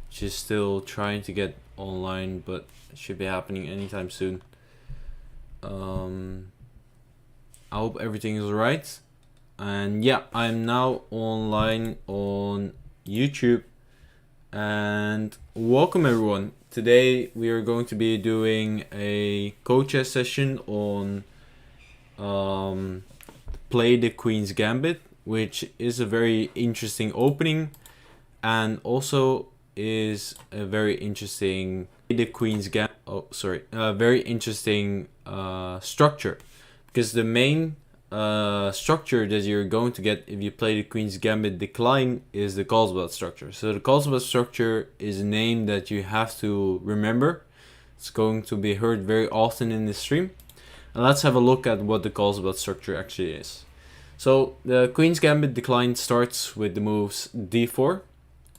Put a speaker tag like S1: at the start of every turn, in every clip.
S1: She's still trying to get online, but it should be happening anytime soon. I hope everything is alright. And yeah, I'm now online on YouTube. And welcome everyone. Today we are going to be doing a co-chess session on Play the Queen's Gambit, which is a very interesting opening and also is a very interesting the Queen's Gambit. Very interesting structure, because the main structure that you're going to get if you play the Queen's Gambit decline is the Carlsbad structure. So the Carlsbad structure is a name that you have to remember. It's going to be heard very often in this stream. And let's have a look at what the Carlsbad structure actually is. So the Queen's Gambit decline starts with the moves d4,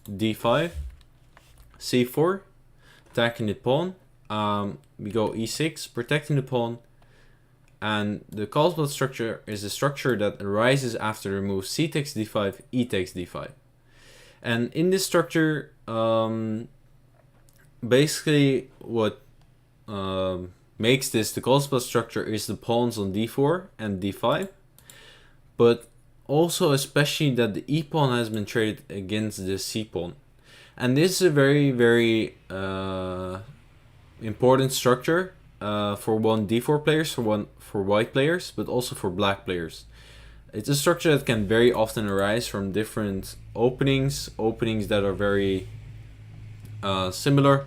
S1: d5, c4, attacking the pawn. We go e6, protecting the pawn. And the Carlsbad structure is a structure that arises after the move c takes d5, e takes d5. And in this structure, basically what makes this the Carlsbad structure is the pawns on d4 and d5. But also especially that the e pawn has been traded against the c pawn. And this is a very, very important structure for d4 players, for white players, but also for black players. It's a structure that can very often arise from different openings that are very similar.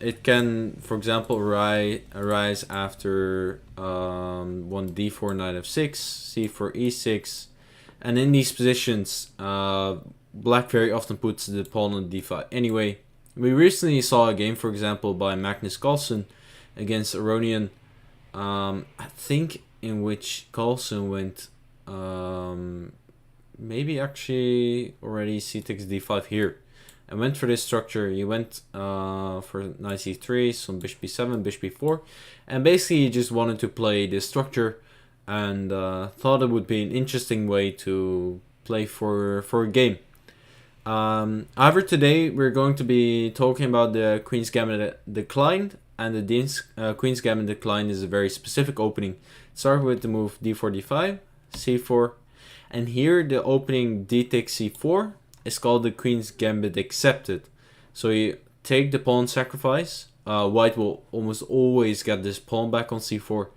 S1: It can, for example, arise after d4, knight f6, c4, e6, and in these positions, black very often puts the pawn on d5. Anyway, we recently saw a game, for example, by Magnus Carlsen against Aronian, I think, in which Carlsen went maybe actually already c takes d5 here. I went for this structure. He went for knight c3, some bishop b7, bishop b4, and basically he just wanted to play this structure and thought it would be an interesting way to play for a game. However, today we're going to be talking about the Queen's Gambit decline, and the Queen's Gambit decline is a very specific opening. Start with the move d4, d5, c4, and here the opening d takes c4 is called the Queen's Gambit accepted. So you take the pawn sacrifice. White will almost always get this pawn back on c4.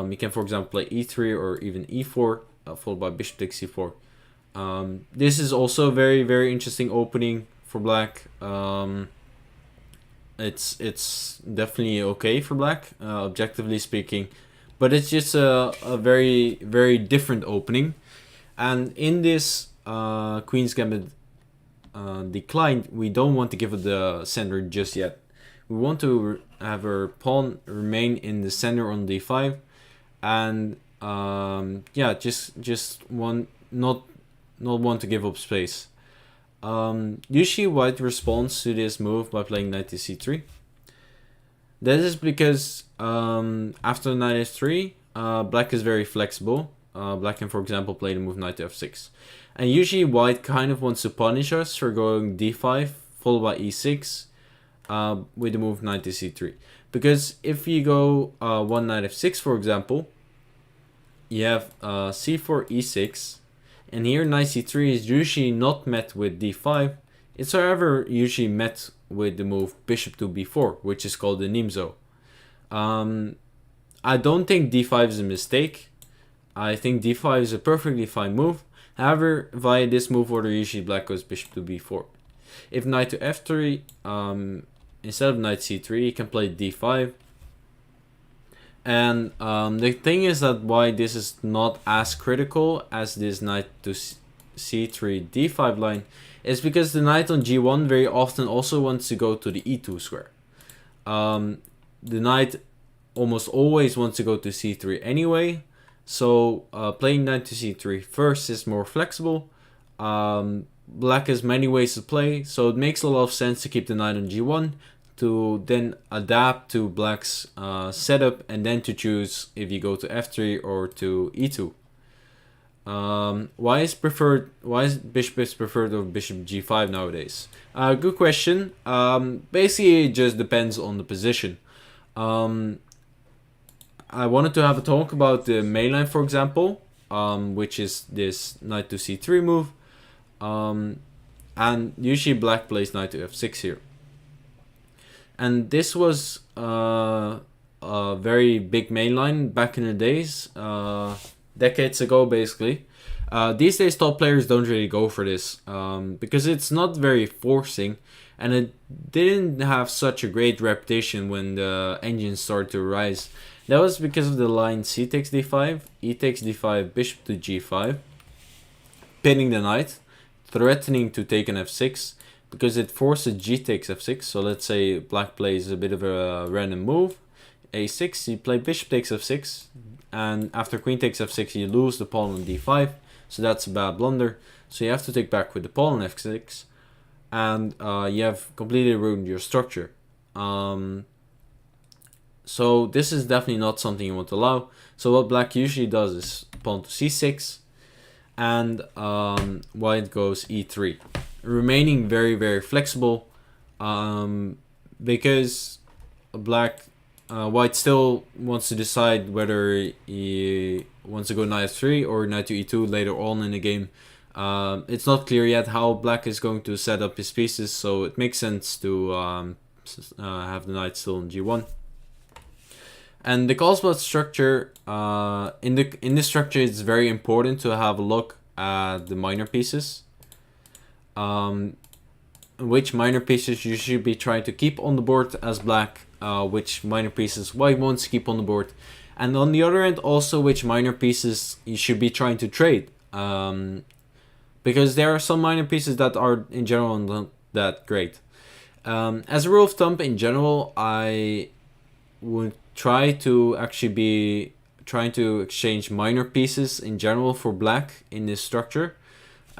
S1: You can, for example, play e3 or even e4, followed by bishop takes c4. This is also a very, very interesting opening for black. It's definitely okay for black, objectively speaking, but it's just a very, very different opening. And in this Queen's Gambit decline, we don't want to give it the center just yet. We want to have her pawn remain in the center on d5, and just not want to give up space. Usually white responds to this move by playing knight to c3. That is because after knight f3, black is very flexible. Black can, for example, play the move knight to f6. And usually white kind of wants to punish us for going d5 followed by e6 with the move knight to c3. Because if you go one knight f6, for example, you have c4, e6, and here knight c3 is usually not met with d5. It's however usually met with the move bishop to b4, which is called the Nimzo. I don't think d5 is a mistake. I think d5 is a perfectly fine move. However, via this move order, usually black goes bishop to b4. If knight to f3, instead of knight c3, you can play d5. And the thing is that why this is not as critical as this knight to c3, d5 line is because the knight on g1 very often also wants to go to the e2 square. The knight almost always wants to go to c3 anyway. So playing knight to c3 first is more flexible. Black has many ways to play, so it makes a lot of sense to keep the knight on g1, to then adapt to black's setup, and then to choose if you go to f3 or to e2. Why is bishop is preferred over bishop g5 nowadays? Good question. Basically, it just depends on the position. I wanted to have a talk about the mainline, for example, which is this knight to c3 move. And usually black plays knight to f6 here. And this was a very big mainline back in the days, decades ago basically. These days top players don't really go for this because it's not very forcing, and it didn't have such a great reputation when the engines started to rise. That was because of the line c takes d5, e takes d5, bishop to g5, pinning the knight, threatening to take an f6, because it forces g takes f6. So let's say black plays a bit of a random move, a6, you play bishop takes f6, and after queen takes f6 you lose the pawn on d5, so that's a bad blunder. So you have to take back with the pawn on f6, and you have completely ruined your structure. So this is definitely not something you want to allow. So what black usually does is pawn to c6, and white goes e3, remaining very, very flexible, because white still wants to decide whether he wants to go knight f3 or knight to e2 later on in the game. It's not clear yet how black is going to set up his pieces, so it makes sense to have the knight still in g1. And the Carlsbad structure, in this structure, it's very important to have a look at the minor pieces. Which minor pieces you should be trying to keep on the board as black, which minor pieces white wants to keep on the board. And on the other end, also which minor pieces you should be trying to trade. Because there are some minor pieces that are in general not that great. As a rule of thumb, in general, I would try to actually be trying to exchange minor pieces in general for black in this structure.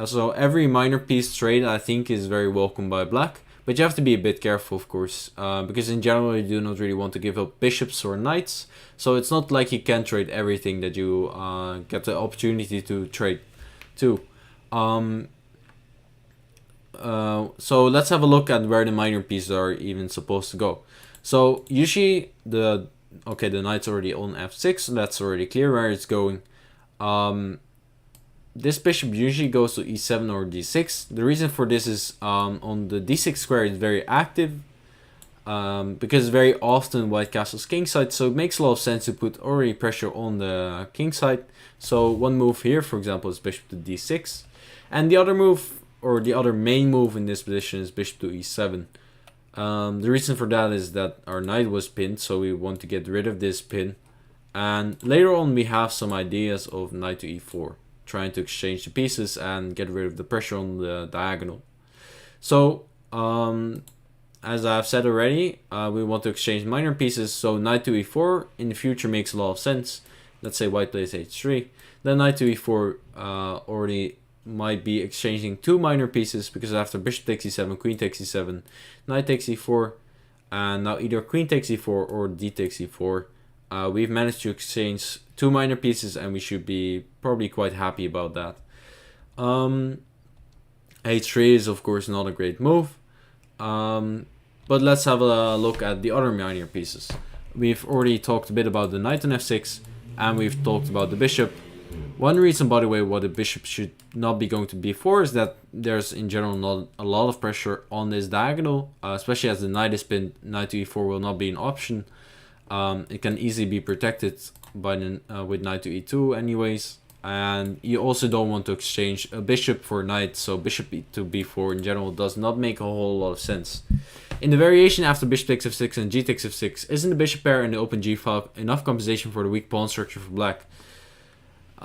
S1: So every minor piece trade I think is very welcome by black, but you have to be a bit careful, of course, because in general you do not really want to give up bishops or knights. So it's not like you can trade everything that you get the opportunity to trade too. So let's have a look at where the minor pieces are even supposed to go. So usually the knight's already on f6, so that's already clear where it's going. This bishop usually goes to e7 or d6. The reason for this is on the d6 square it's very active, because very often white castles kingside, so it makes a lot of sense to put already pressure on the kingside. So one move here, for example, is bishop to d6, and the other move, or the other main move in this position, is bishop to e7. The reason for that is that our knight was pinned, so we want to get rid of this pin. And later on we have some ideas of knight to e4, trying to exchange the pieces and get rid of the pressure on the diagonal. So as I've said already, we want to exchange minor pieces, so knight to e4 in the future makes a lot of sense. Let's say white plays h3, then knight to e4 already might be exchanging two minor pieces, because after bishop takes e7, queen takes e7, knight takes e4, and now either queen takes e4 or d takes e4. We've managed to exchange two minor pieces, and we should be probably quite happy about that. h3 is of course not a great move, but let's have a look at the other minor pieces. We've already talked a bit about the knight on f6, and we've talked about the bishop. One reason, by the way, why the bishop should not be going to b4 is that there's in general not a lot of pressure on this diagonal, especially as the knight is pinned. Knight to e4 will not be an option. It can easily be protected by with knight to e2 anyways, and you also don't want to exchange a bishop for a knight, so bishop to b4 in general does not make a whole lot of sense. In the variation after bishop takes f6 and g takes f6, isn't the bishop pair and the open g file enough compensation for the weak pawn structure for black?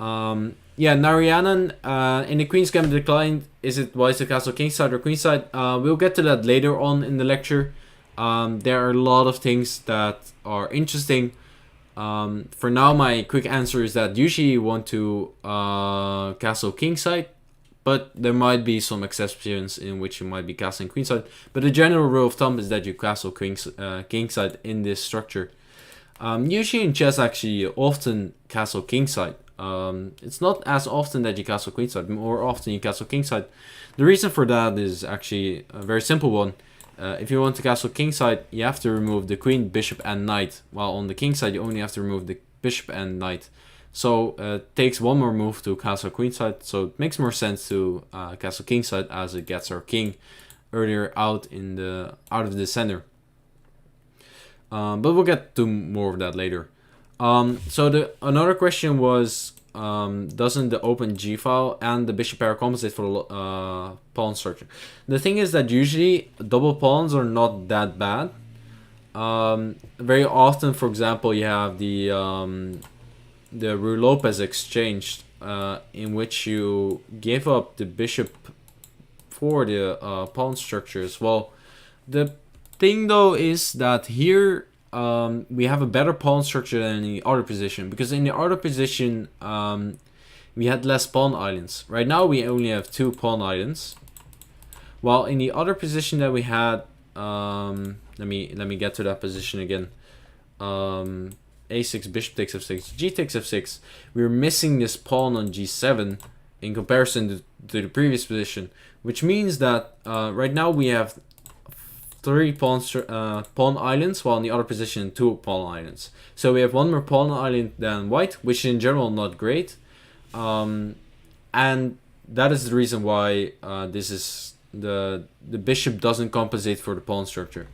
S1: Yeah, Narayanan, in the Queen's Gambit declined, is it wise to castle kingside or queenside? We'll get to that later on in the lecture. There are a lot of things that are interesting. For now, my quick answer is that usually you want to castle kingside, but there might be some exceptions in which you might be castling queenside. But the general rule of thumb is that you castle kingside in this structure. Usually in chess, actually, you often castle kingside. It's not as often that you castle queenside, more often you castle kingside. The reason for that is actually a very simple one. If you want to castle kingside, you have to remove the queen, bishop, and knight, while on the kingside you only have to remove the bishop and knight. So it takes one more move to castle queenside, so it makes more sense to castle kingside, as it gets our king earlier out of the center. But we'll get to more of that later. So another question was, doesn't the open G file and the bishop pair compensate for the pawn structure? The thing is that usually double pawns are not that bad. Very often, for example, you have the Ruy Lopez exchange, in which you give up the bishop for the pawn structure as well. The thing though is that here we have a better pawn structure than in the other position, because in the other position we had less pawn islands. Right now we only have 2 pawn islands, while in the other position that we had, let me get to that position again. A6, bishop takes f6, g takes f6. We're missing this pawn on g7 in comparison to the previous position, which means that right now we have 3 pawn islands, while in the other position 2 pawn islands. So we have 1 more pawn island than white, which in general not great, and that is the reason why this is the bishop doesn't compensate for the pawn structure.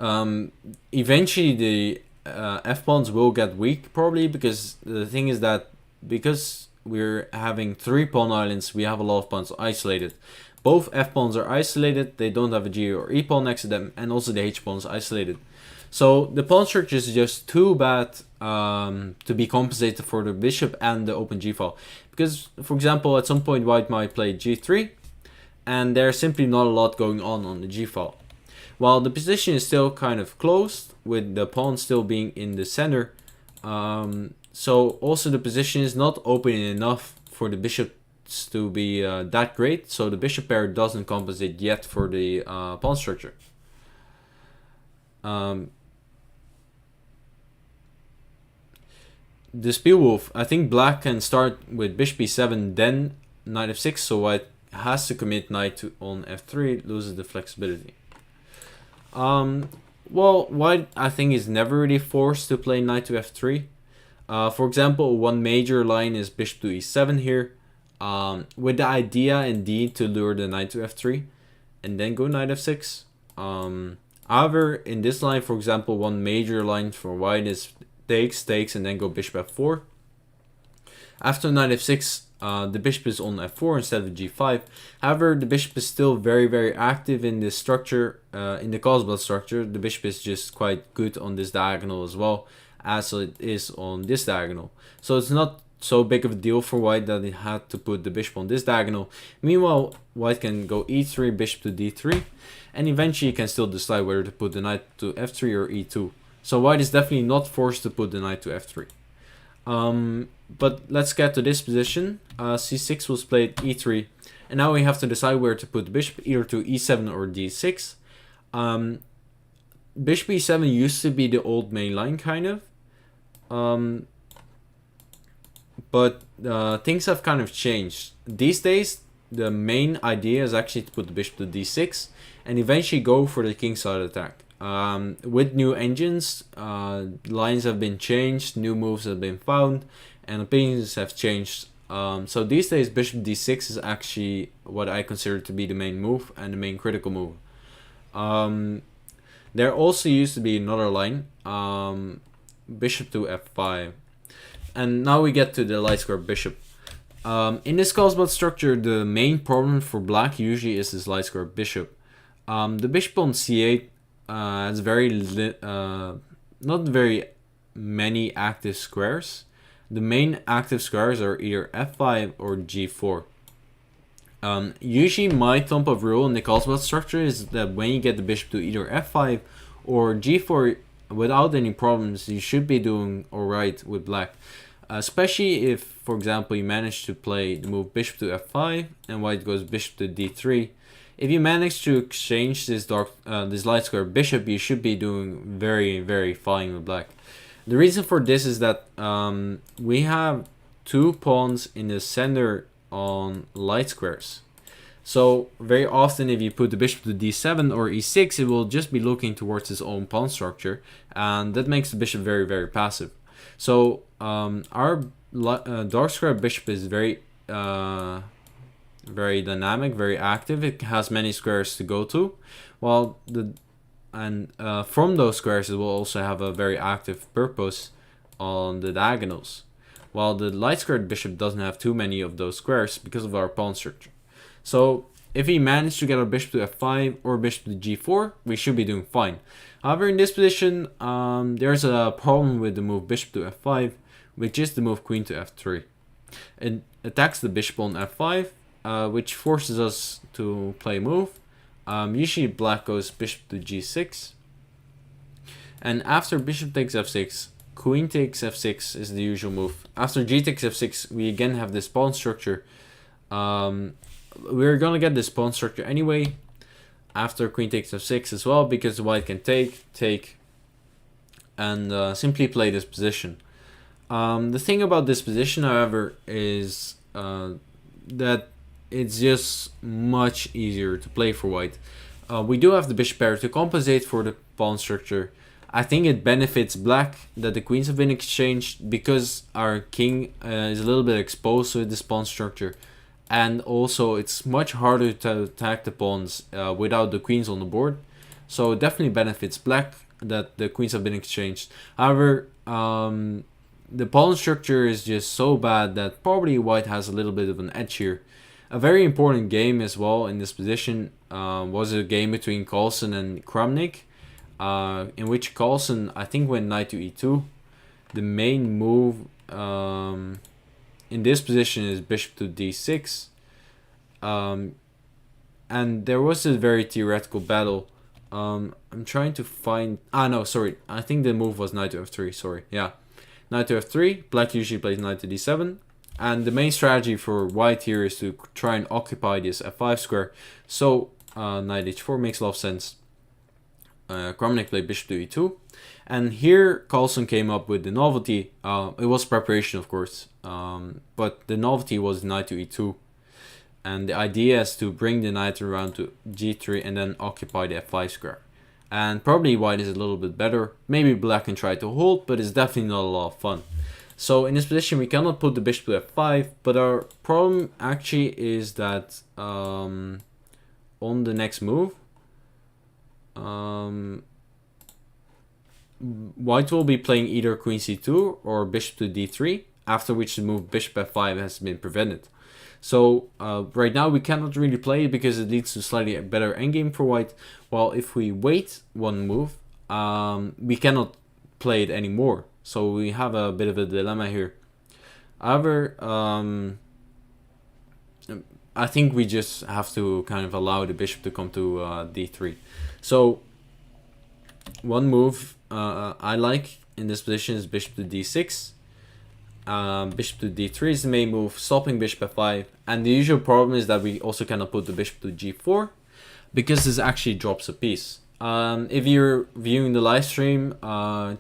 S1: Eventually the f pawns will get weak, probably, because the thing is that because we're having 3 pawn islands, we have a lot of pawns isolated. Both f pawns are isolated, they don't have a g or e pawn next to them, and also the h pawn is isolated. So the pawn structure is just too bad to be compensated for the bishop and the open g file. Because, for example, at some point white might play g3, and there's simply not a lot going on the g file. While the position is still kind of closed, with the pawn still being in the center, so also the position is not open enough for the bishops to be that great, so the bishop pair doesn't compensate yet for the pawn structure. The Spielwolf, I think black can start with bishop e7, then knight f6, so white has to commit knight on f3, loses the flexibility. Well, white, I think, is never really forced to play knight to f3. For example, one major line is bishop to e7 here, with the idea indeed to lure the knight to f3 and then go knight f6. However, in this line, for example, one major line for white is takes, and then go bishop f4. After knight f6, the bishop is on f4 instead of g5. However, the bishop is still very, very active in this structure, in the Cosbel structure. The bishop is just quite good on this diagonal as well as it is on this diagonal. So it's not so big of a deal for white that it had to put the bishop on this diagonal. Meanwhile, white can go e3, bishop to d3, and eventually you can still decide whether to put the knight to f3 or e2. So white is definitely not forced to put the knight to f3. But let's get to this position. c6 was played, e3, and now we have to decide where to put the bishop, either to e7 or d6. Bishop e7 used to be the old main line, kind of. But things have kind of changed. These days, the main idea is actually to put the bishop to d6 and eventually go for the kingside attack. With new engines, lines have been changed, new moves have been found, and opinions have changed. So these days, bishop d6 is actually what I consider to be the main move and the main critical move. There also used to be another line, bishop to f5. And now we get to the light square bishop. In this Cosbel structure, the main problem for black usually is this light square bishop. The bishop on c8 has not very many active squares. The main active squares are either f5 or g4. Usually my thumb of rule in the Cosbel structure is that when you get the bishop to either f5 or g4 without any problems, you should be doing alright with black. Especially if, for example, you manage to play the move bishop to f5 and white goes bishop to d3. If you manage to exchange this light square bishop, you should be doing very, very fine with black. The reason for this is that we have two pawns in the center on light squares. So very often if you put the bishop to d7 or e6, it will just be looking towards its own pawn structure, and that makes the bishop very, very passive. So our dark square bishop is very dynamic, very active. It has many squares to go to, while from those squares it will also have a very active purpose on the diagonals, while the light squared bishop doesn't have too many of those squares because of our pawn structure. So if we manage to get our bishop to f5 or bishop to g4, we should be doing fine. However, in this position, there's a problem with the move bishop to f5, which is the move queen to f3. It attacks the bishop on f5, which forces us to play a move. Usually black goes bishop to g6. And after bishop takes f6, queen takes f6 is the usual move. After g takes f6, we again have this pawn structure. We're gonna get this pawn structure anyway after queen takes f6 as well, because white can take, and simply play this position. The thing about this position, however, is that it's just much easier to play for white. We do have the bishop pair to compensate for the pawn structure. I think it benefits black that the queens have been exchanged, because our king is a little bit exposed with this pawn structure. And also it's much harder to attack the pawns without the queens on the board. So it definitely benefits black that the queens have been exchanged. However, the pawn structure is just so bad that probably white has a little bit of an edge here. A very important game as well in this position was a game between Carlsen and Kramnik, in which Carlsen, I think, went knight to e2. The main move in this position is bishop to d6, and there was a very theoretical battle. I'm trying to find, no, sorry, I think the move was knight to f3, sorry, yeah, knight to f3. Black usually plays knight to d7, and the main strategy for white here is to try and occupy this f5 square. So knight h4 makes a lot of sense. Kramnik played bishop to e2, and here Carlsen came up with the novelty. It was preparation, of course, but the novelty was knight to e2, and the idea is to bring the knight around to g3 and then occupy the f5 square. And probably white is a little bit better. Maybe black can try to hold, but it's definitely not a lot of fun. So in this position we cannot put the bishop to f5, but our problem actually is that on the next move, white will be playing either queen c2 or bishop to d3, after which the move bishop f5 has been prevented. So right now we cannot really play it because it leads to slightly better endgame for white, while if we wait one move, we cannot play it anymore. So we have a bit of a dilemma here. However, I think we just have to kind of allow the bishop to come to d3. So one move I like in this position is bishop to d6. Bishop to d3 is the main move, stopping bishop f5. And the usual problem is that we also cannot put the bishop to g4, because this actually drops a piece. If you're viewing the live stream,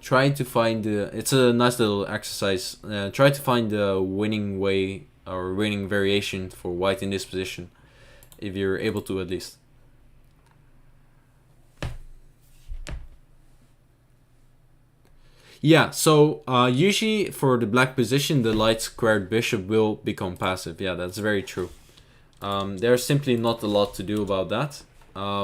S1: try to find it's a nice little exercise. Try to find the winning way or winning variation for white in this position, if you're able to at least. Yeah, so usually for the black position, the light squared bishop will become passive. Yeah, that's very true. There's simply not a lot to do about that.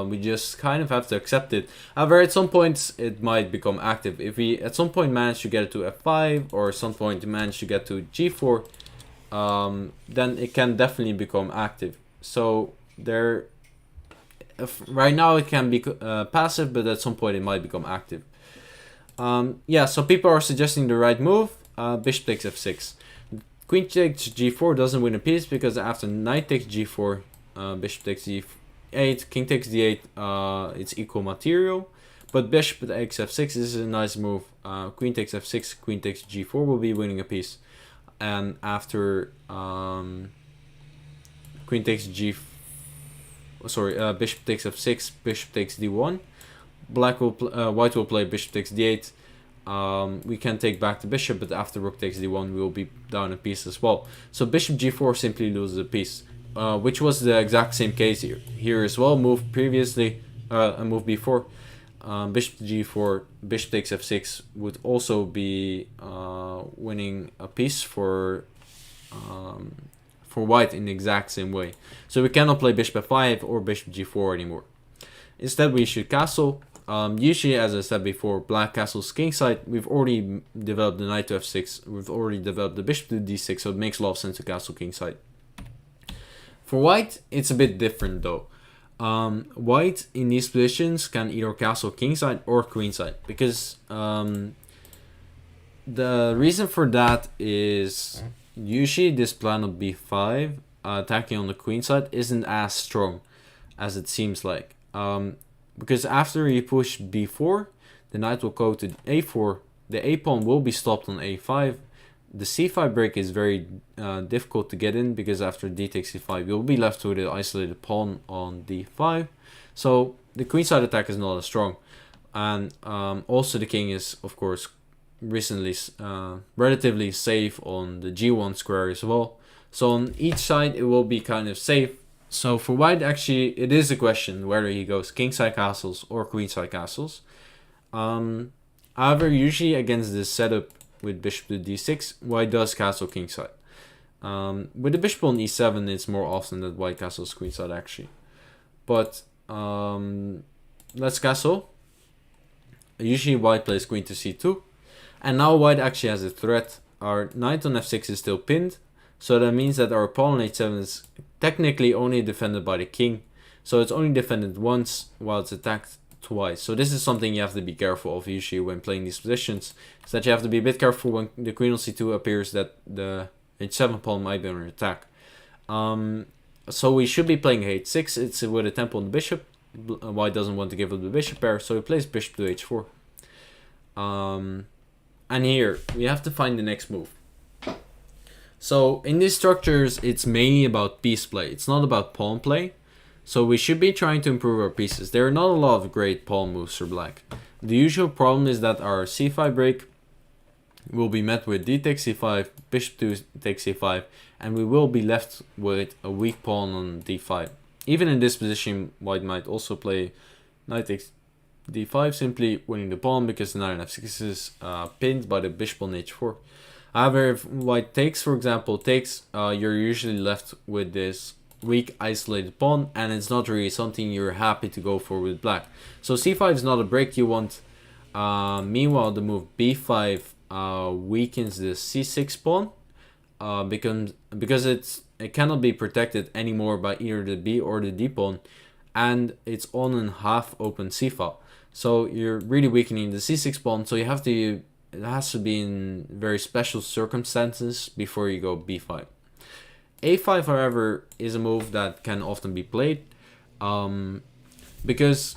S1: We just kind of have to accept it. However, at some points it might become active. If we at some point manage to get it to f5, or at some point manage to get to g4, then it can definitely become active. So right now it can be passive, but at some point it might become active. Yeah, so people are suggesting the right move. Bishop takes f6. Queen takes g4 doesn't win a piece, because after knight takes g4, bishop takes d8, king takes d8, it's equal material. But bishop takes f6 is a nice move. Queen takes f6, queen takes g4 will be winning a piece. And after queen takes bishop takes f6, bishop takes d1. White will play bishop takes d8. we can take back the bishop, but after rook takes d1 we will be down a piece as well. So bishop g4 simply loses a piece, which was the exact same case here as well. Move previously, a move before, bishop to g4, bishop takes f6 would also be winning a piece for white in the exact same way. So we cannot play bishop f5 or bishop g4 anymore. Instead we should castle. Usually, as I said before, black castles kingside. We've already developed the knight to f6. We've already developed the bishop to d6, so it makes a lot of sense to castle kingside. For white, it's a bit different though. White in these positions can either castle kingside or queenside, because the reason for that is usually this plan of b5 attacking on the queenside isn't as strong as it seems like. Because after you push b4, the knight will go to a4, the a pawn will be stopped on a5. The c5 break is very difficult to get in, because after d takes c5 you'll be left with an isolated pawn on d5. So the queenside attack is not as strong. And also the king is of course recently relatively safe on the g1 square as well. So on each side it will be kind of safe. So for white, actually, it is a question whether he goes kingside castles or queenside castles. However, usually against this setup with bishop to d6, white does castle kingside. With the bishop on e7, it's more often that white castles queenside actually. But let's castle. Usually white plays queen to c2. And now white actually has a threat. Our knight on f6 is still pinned. So that means that our pawn on h7 is technically only defended by the king. So it's only defended once while it's attacked twice. So this is something you have to be careful of usually when playing these positions. Is that you have to be a bit careful when the queen on c2 appears that the h7 pawn might be under attack. So we should be playing h6. It's with a tempo on the bishop. White doesn't want to give up the bishop pair, so he plays bishop to h4. And here we have to find the next move. So in these structures, it's mainly about piece play. It's not about pawn play. So we should be trying to improve our pieces. There are not a lot of great pawn moves for black. The usual problem is that our c5 break will be met with d takes c5, bishop 2 takes c5, and we will be left with a weak pawn on d5. Even in this position, white might also play knight takes d5, simply winning the pawn because the knight on f6 is pinned by the bishop on h4. However, if white takes, for example, you're usually left with this weak isolated pawn, and it's not really something you're happy to go for with black. So c5 is not a break you want. Meanwhile, the move b5 weakens the c6 pawn because it cannot be protected anymore by either the b or the d pawn, and it's on and half open c file. So you're really weakening the c6 pawn. So it has to be in very special circumstances before you go b5. a5, however, is a move that can often be played because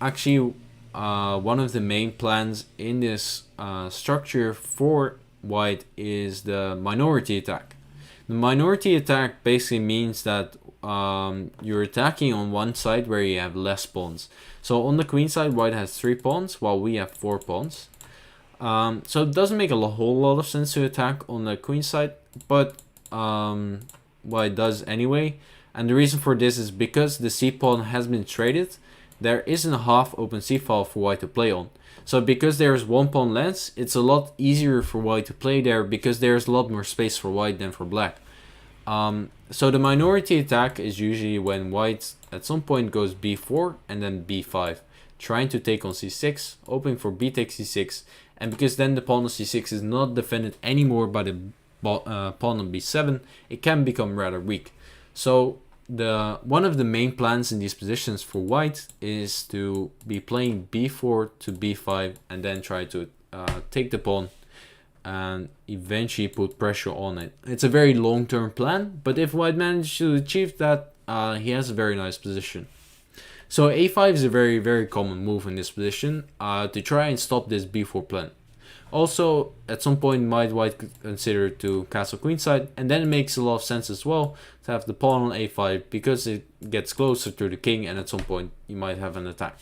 S1: actually one of the main plans in this structure for white is the minority attack. The minority attack basically means that you're attacking on one side where you have less pawns. So on the queen side, white has 3 pawns while we have 4 pawns. So it doesn't make a whole lot of sense to attack on the queen side, but white does anyway. And the reason for this is because the c pawn has been traded, there isn't a half open c file for white to play on. So because there's 1 pawn less, it's a lot easier for white to play there because there's a lot more space for white than for black. So the minority attack is usually when white at some point goes b4 and then b5, trying to take on c6, hoping for b takes c6, and because then the pawn on c6 is not defended anymore by the pawn on b7, it can become rather weak. So one of the main plans in these positions for white is to be playing b4 to b5 and then try to take the pawn and eventually put pressure on it. It's a very long-term plan, but if white manages to achieve that, he has a very nice position. So a5 is a very, very common move in this position to try and stop this b4 plan. Also, at some point might white consider to castle queenside, and then it makes a lot of sense as well to have the pawn on a5 because it gets closer to the king, and at some point you might have an attack.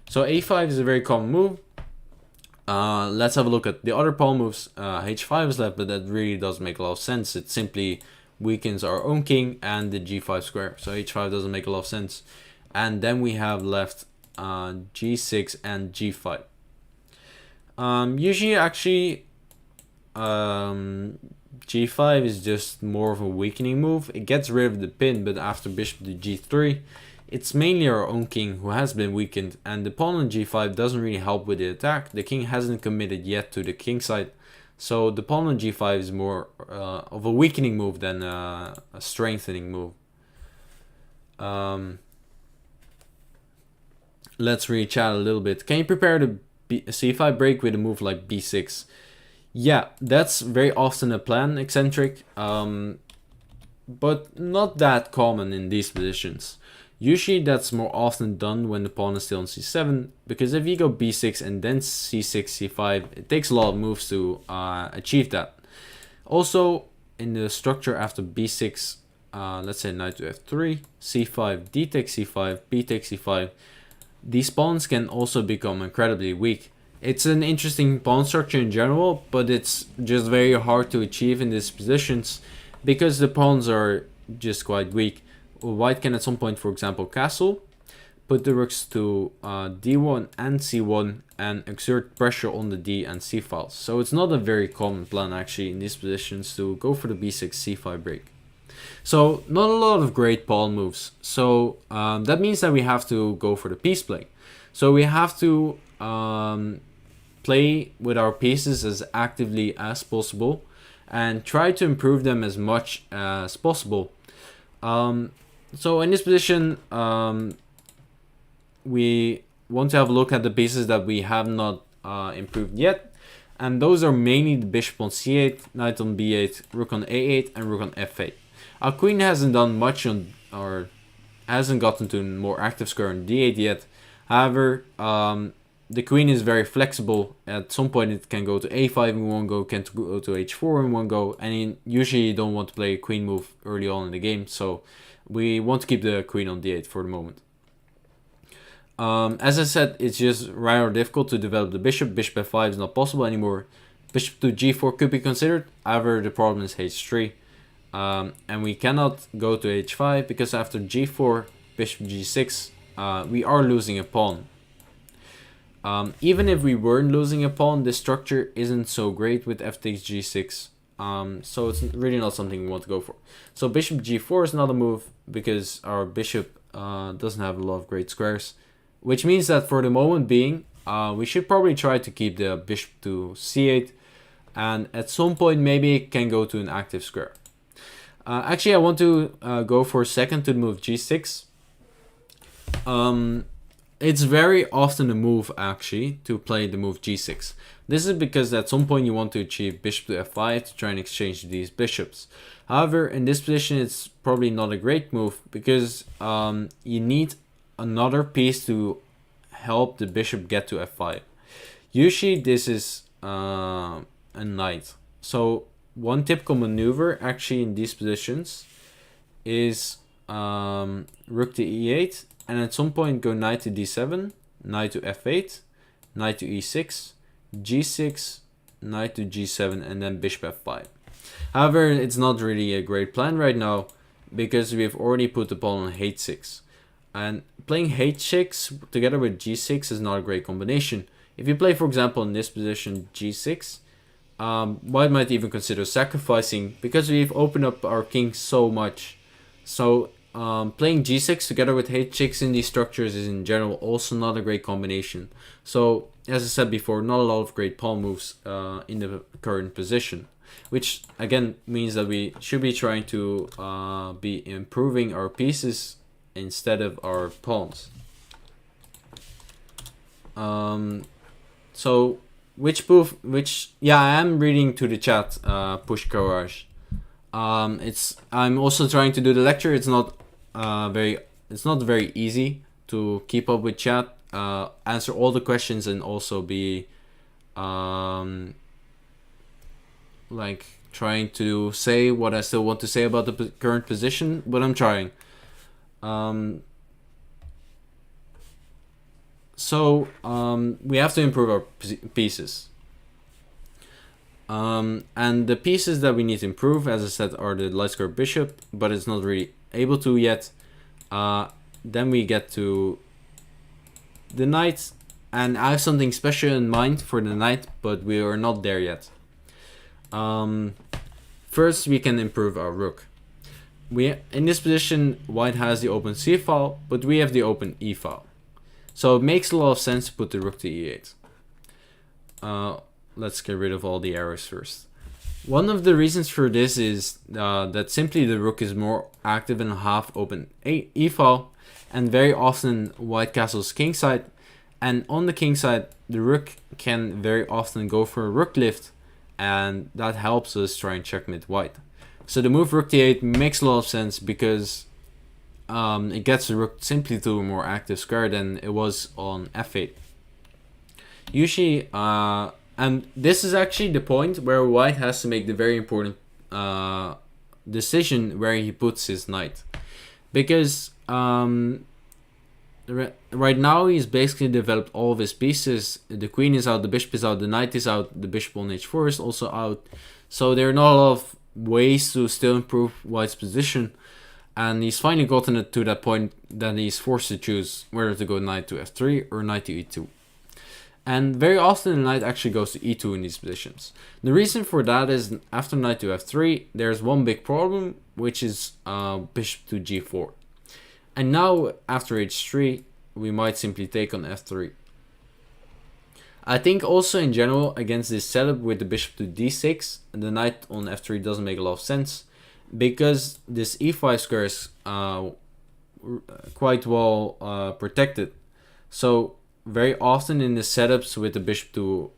S1: So a5 is a very common move. Let's have a look at the other pawn moves. H5 is left, but that really doesn't make a lot of sense. It simply weakens our own king and the G5 square. So H5 doesn't make a lot of sense. And then we have left G6 and G5. Usually, actually, G5 is just more of a weakening move. It gets rid of the pin, but after bishop to G3, it's mainly our own king who has been weakened, and the pawn on G5 doesn't really help with the attack. The king hasn't committed yet to the king side, so the pawn on G5 is more of a weakening move than a strengthening move. Let's really chat a little bit. Can you prepare the C5 break with a move like B6? Yeah, that's very often a plan, eccentric, but not that common in these positions. Usually that's more often done when the pawn is still on C7, because if you go B6 and then C6, C5, it takes a lot of moves to achieve that. Also, in the structure after B6, let's say knight to F3, C5, D takes C5, B takes C5, these pawns can also become incredibly weak. It's an interesting pawn structure in general, but it's just very hard to achieve in these positions because the pawns are just quite weak. White can at some point, for example, castle, put the rooks to D1 and C1 and exert pressure on the D and C files. So it's not a very common plan actually in these positions to go for the B6 C5 break. So not a lot of great pawn moves. So that means that we have to go for the piece play. So we have to play with our pieces as actively as possible and try to improve them as much as possible. So in this position, we want to have a look at the pieces that we have not improved yet. And those are mainly the bishop on c8, knight on b8, rook on a8, and rook on f8. Our queen hasn't done much on, or hasn't gotten to a more active square on d8 yet. However, the queen is very flexible. At some point it can go to a5 in one go, can go to h4 in one go, and usually you don't want to play a queen move early on in the game, so we want to keep the queen on d8 for the moment. As I said, it's just rather difficult to develop the bishop. Bishop f5 is not possible anymore. Bishop to g4 could be considered, however the problem is h3. And we cannot go to h5 because after g4, bishop g6, we are losing a pawn. Even if we weren't losing a pawn, this structure isn't so great with f takes g6. So it's really not something we want to go for. So bishop g4 is not a move because our bishop doesn't have a lot of great squares. Which means that for the moment being, we should probably try to keep the bishop to c8. And at some point maybe it can go to an active square. Actually, I want to go for a second to move g6. It's very often a move actually to play the move g6. This is because at some point you want to achieve bishop to f5 to try and exchange these bishops. However, in this position it's probably not a great move because you need another piece to help the bishop get to f5. Usually this is a knight. So one typical maneuver actually in these positions is rook to e8, and at some point go knight to d7, knight to f8, knight to e6, g6, knight to g7, and then bishop f5. However, it's not really a great plan right now because we've already put the pawn on h6. And playing h6 together with g6 is not a great combination. If you play, for example, in this position g6, white might even consider sacrificing because we've opened up our king so much. So playing g6 together with h6 in these structures is in general also not a great combination. So as I said before, not a lot of great pawn moves in the current position, which again means that we should be trying to be improving our pieces instead of our pawns. So which move, yeah, I am reading to the chat, push courage. I'm also trying to do the lecture. It's not very easy to keep up with chat, answer all the questions, and also be like trying to say what I still want to say about the current position, but I'm trying. So we have to improve our pieces. And the pieces that we need to improve, as I said, are the light square bishop, but it's not really able to yet. Then we get to the knight, and I have something special in mind for the knight, but we are not there yet. First, we can improve our rook. In this position, white has the open c file, but we have the open e file. So it makes a lot of sense to put the rook to e8. Let's get rid of all the arrows first. One of the reasons for this is that simply the rook is more active in a half open e file, and very often white castles kingside, and on the king side the rook can very often go for a rook lift, and that helps us try and checkmate white. So the move rook d8 makes a lot of sense because it gets the rook simply to a more active square than it was on f8. Usually, and this is actually the point where white has to make the very important decision where he puts his knight. Because right now he's basically developed all of his pieces. The queen is out, the bishop is out, the knight is out, the bishop on h4 is also out. So there are not a lot of ways to still improve white's position. And he's finally gotten it to that point that he's forced to choose whether to go knight to f3 or knight to e2. And very often the knight actually goes to e2 in these positions. The reason for that is after knight to f3, there's one big problem, which is bishop to g4. And now after h3, we might simply take on f3. I think also in general against this setup with the bishop to d6, the knight on f3 doesn't make a lot of sense, because this e5 square is quite well protected. So very often in the setups with the bishop to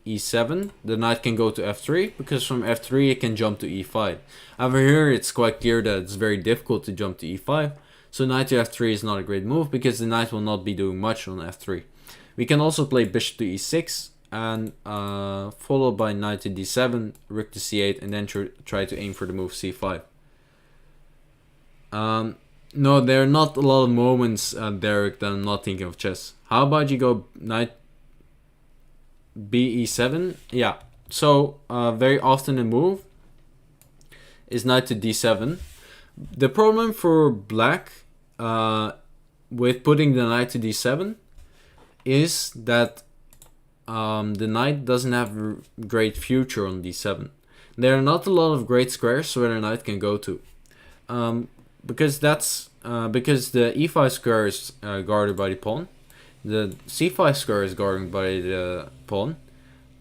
S1: e7, the knight can go to f3, because from f3 it can jump to e5. Over here it's quite clear that it's very difficult to jump to e5, so knight to f3 is not a great move because the knight will not be doing much on f3. We can also play bishop to e6 and followed by knight to d7, rook to c8, and then try to aim for the move c5. No, there are not a lot of moments, Derek, that I'm not thinking of chess. How about you go knight b e7? Yeah, so very often the move is knight to d7. The problem for black with putting the knight to d7 is that the knight doesn't have a great future on d7. There are not a lot of great squares where the knight can go to. Because the e5 square is guarded by the pawn, the c5 square is guarded by the pawn.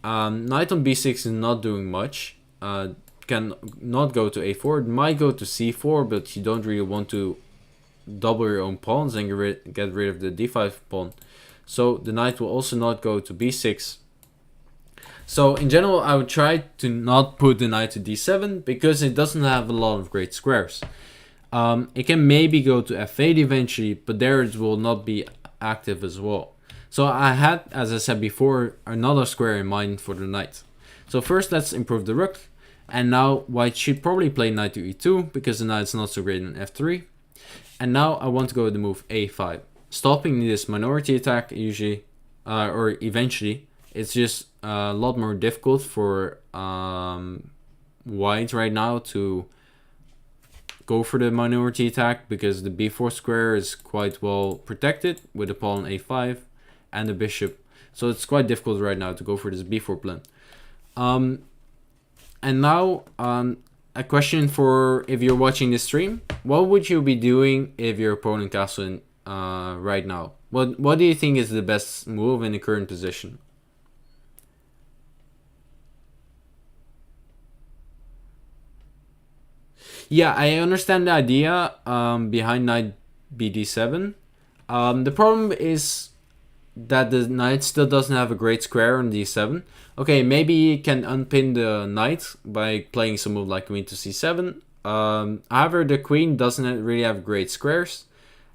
S1: Knight on b6 is not doing much. Can not go to a4. It might go to c4, but you don't really want to double your own pawns and get rid of the d5 pawn. So the knight will also not go to b6. So in general, I would try to not put the knight to d7 because it doesn't have a lot of great squares. It can maybe go to f8 eventually, but there it will not be active as well. So I had, as I said before, another square in mind for the knight. So first let's improve the rook. And now white should probably play knight to e2 because the knight's not so great on f3. And now I want to go with the move a5. Stopping this minority attack usually, or eventually, it's just a lot more difficult for white right now to go for the minority attack because the b4 square is quite well protected with the pawn a5 and the bishop. So it's quite difficult right now to go for this b4 plan. And now a question for if you're watching this stream. What would you be doing if your opponent castled in right now? What do you think is the best move in the current position? Yeah, I understand the idea behind knight bd7. The problem is that the knight still doesn't have a great square on d7. Okay, maybe you can unpin the knight by playing some move like queen to c7. However, the queen doesn't really have great squares.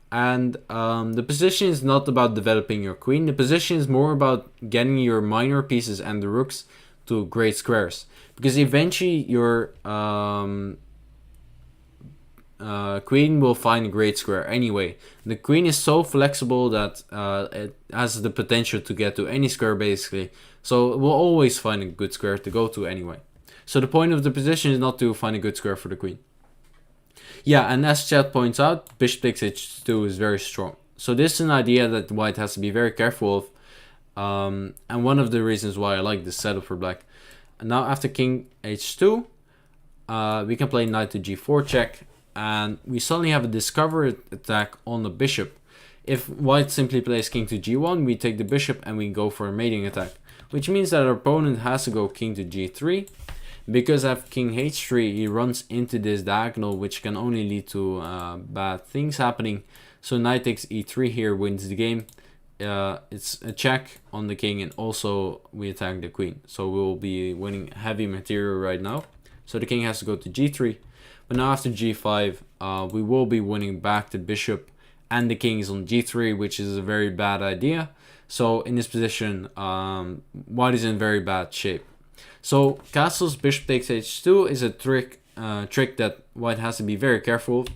S1: And the position is not about developing your queen. The position is more about getting your minor pieces and the rooks to great squares. Because eventually your queen will find a great square anyway. The queen is so flexible that it has the potential to get to any square basically. So it will always find a good square to go to anyway. So the point of the position is not to find a good square for the queen. Yeah, and as chat points out, bishop takes h2 is very strong. So this is an idea that white has to be very careful of. And one of the reasons why I like this setup for black. And now after king h2, we can play knight to g4 check. And we suddenly have a discovered attack on the bishop. If white simply plays king to g1, we take the bishop and we go for a mating attack. Which means that our opponent has to go king to g3. Because after king h3, he runs into this diagonal, which can only lead to bad things happening. So knight takes e3 here wins the game. It's a check on the king, and also we attack the queen. So we'll be winning heavy material right now. So the king has to go to g3. But now after g5, we will be winning back the bishop, and the king is on g3, which is a very bad idea. So in this position, white is in very bad shape. So castles bishop takes h2 is a trick that white has to be very careful of.